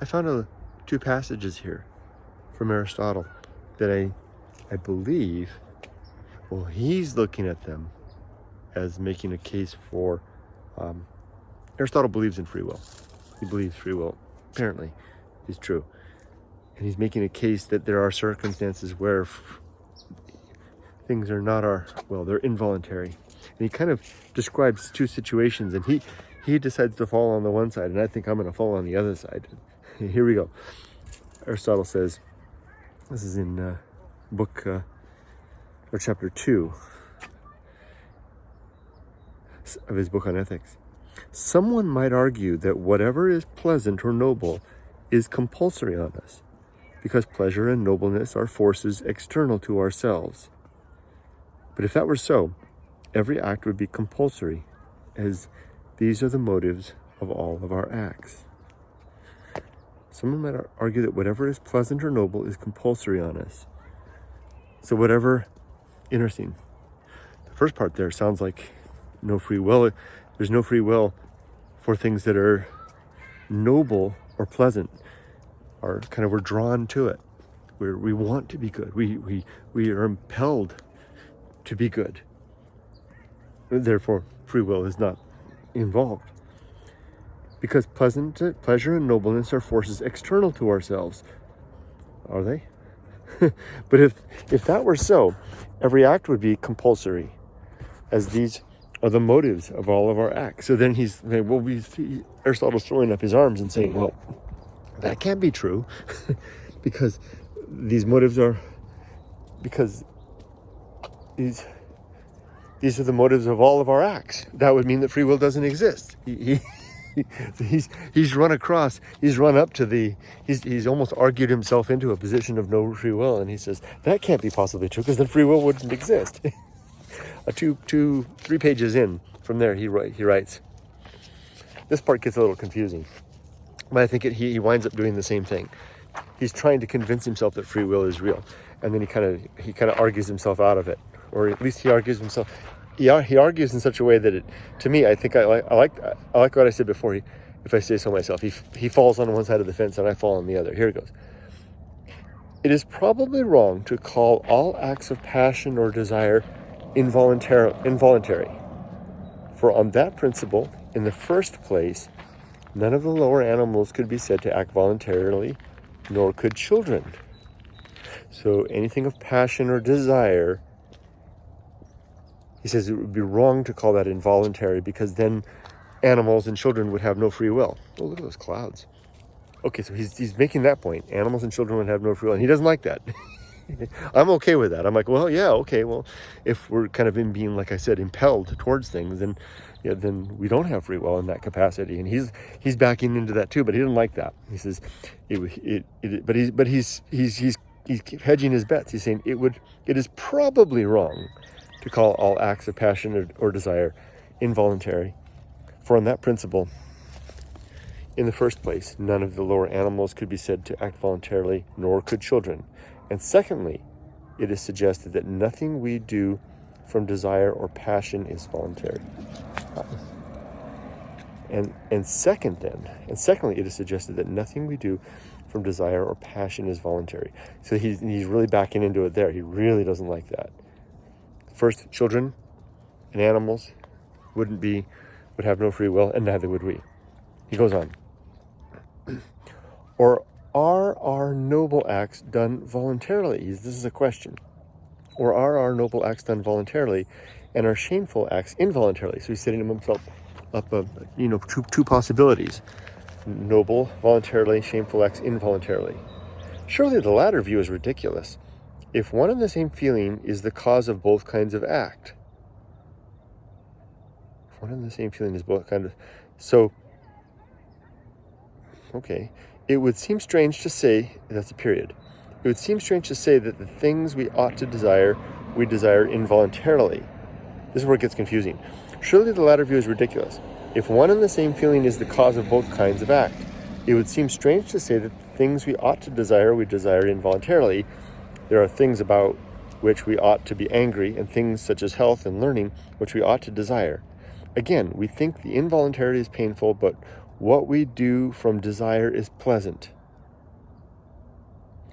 I found two passages here from Aristotle that I believe, well, he's looking at them as making a case for, Aristotle believes in free will. He believes free will, apparently, is true. And he's making a case that there are circumstances where things are not they're involuntary. And he kind of describes two situations, and he decides to fall on the one side, and I think I'm going to fall on the other side. Here we go. Aristotle says, this is in chapter 2 of his book on ethics. Someone might argue that whatever is pleasant or noble is compulsory on us, because pleasure and nobleness are forces external to ourselves. But if that were so, every act would be compulsory, as these are the motives of all of our acts. Someone might argue that whatever is pleasant or noble is compulsory on us. So whatever, interesting. The first part there sounds like no free will. There's no free will for things that are noble or pleasant, or kind of we're drawn to it. We want to be good. We are impelled to be good. Therefore, free will is not involved. Because pleasure and nobleness are forces external to ourselves. Are they? But if that were so, every act would be compulsory, as these are the motives of all of our acts. So then Aristotle's throwing up his arms and saying, well, that can't be true, because these motives are, because these are the motives of all of our acts. That would mean that free will doesn't exist. He's run up to he's almost argued himself into a position of no free will, and he says that can't be possibly true, because then free will wouldn't exist. 3 pages in from there, he writes. This part gets a little confusing, but I think he winds up doing the same thing. He's trying to convince himself that free will is real, and then he kind of argues himself out of it, or at least he argues himself. He argues in such a way that to me, I think I like what I said before. If I say so myself, he falls on one side of the fence and I fall on the other. Here it goes. It is probably wrong to call all acts of passion or desire involuntary. For on that principle, in the first place, none of the lower animals could be said to act voluntarily, nor could children. So anything of passion or desire, he says it would be wrong to call that involuntary, because then animals and children would have no free will. Oh, look at those clouds. Okay, so he's making that point. Animals and children would have no free will, and he doesn't like that. I'm okay with that. I'm like, well, yeah, okay, well, if we're kind of being, like I said, impelled towards things, then we don't have free will in that capacity. And he's backing into that too, but he didn't like that. He says, but he's hedging his bets. He's saying it is probably wrong to call all acts of passion or desire involuntary. For on that principle, in the first place, none of the lower animals could be said to act voluntarily, nor could children. And secondly, it is suggested that nothing we do from desire or passion is voluntary. And secondly, it is suggested that nothing we do from desire or passion is voluntary. So he's really backing into it there. He really doesn't like that. First, children and animals would have no free will, and neither would we. He goes on. Or are our noble acts done voluntarily? This is a question. Or are our noble acts done voluntarily, and our shameful acts involuntarily? So he's setting himself up two possibilities: noble voluntarily, shameful acts involuntarily. Surely the latter view is ridiculous. If one and the same feeling is the cause of both kinds of act. If one and the same feeling is both kinds of... So, okay. It would seem strange to say, that's a period. It would seem strange to say that the things we ought to desire, we desire involuntarily. This is where it gets confusing. Surely the latter view is ridiculous. If one and the same feeling is the cause of both kinds of act, it would seem strange to say that the things we ought to desire, we desire involuntarily. There are things about which we ought to be angry, and things such as health and learning, which we ought to desire. Again, we think the involuntary is painful, but what we do from desire is pleasant.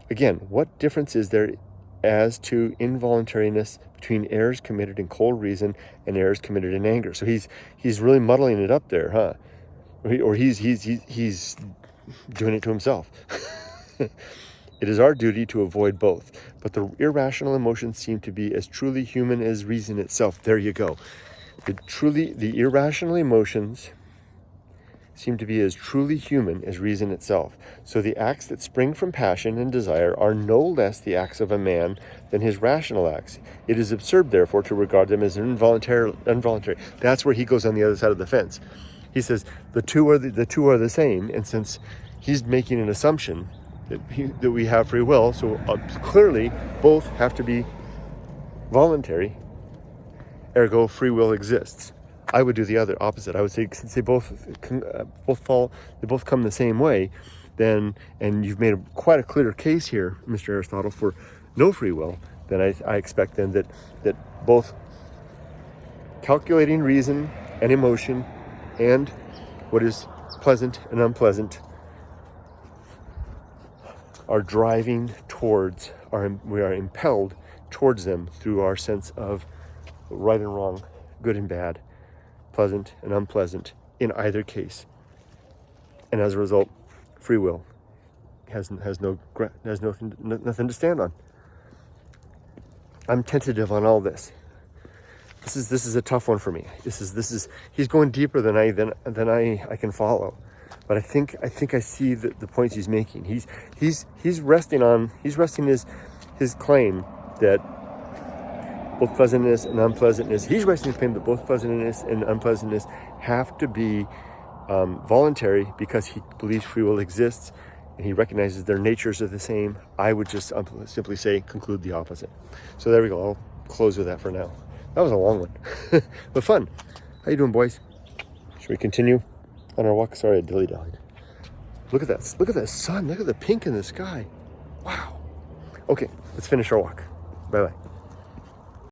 Again, what difference is there as to involuntariness between errors committed in cold reason and errors committed in anger? So he's really muddling it up there, huh? Or he's doing it to himself. It is our duty to avoid both, but the irrational emotions seem to be as truly human as reason itself. There you go. The irrational emotions seem to be as truly human as reason itself. So the acts that spring from passion and desire are no less the acts of a man than his rational acts. It is absurd, therefore, to regard them as involuntary. That's where he goes on the other side of the fence. He says the two are the same, and since he's making an assumption that we have free will, so clearly both have to be voluntary. Ergo, free will exists. I would do the other opposite. I would say, since they both come the same way, then, and you've made quite a clear case here, Mr. Aristotle, for no free will, then I expect then that both calculating reason and emotion and what is pleasant and unpleasant are driving towards, we are impelled towards them through our sense of right and wrong, good and bad, pleasant and unpleasant in either case. And as a result, free will has nothing to stand on. I'm tentative on all this. This is a tough one for me. This is he's going deeper than I can follow. But I think I see the points he's making. He's resting his claim that both pleasantness and unpleasantness. He's resting his claim that both pleasantness and unpleasantness have to be voluntary because he believes free will exists and he recognizes their natures are the same. I would just simply say conclude the opposite. So there we go. I'll close with that for now. That was a long one, but fun. How you doing, boys? Should we continue on our walk? Sorry, I dilly-dallied. Look at that. Look at that sun. Look at the pink in the sky. Wow. Okay, let's finish our walk. Bye-bye.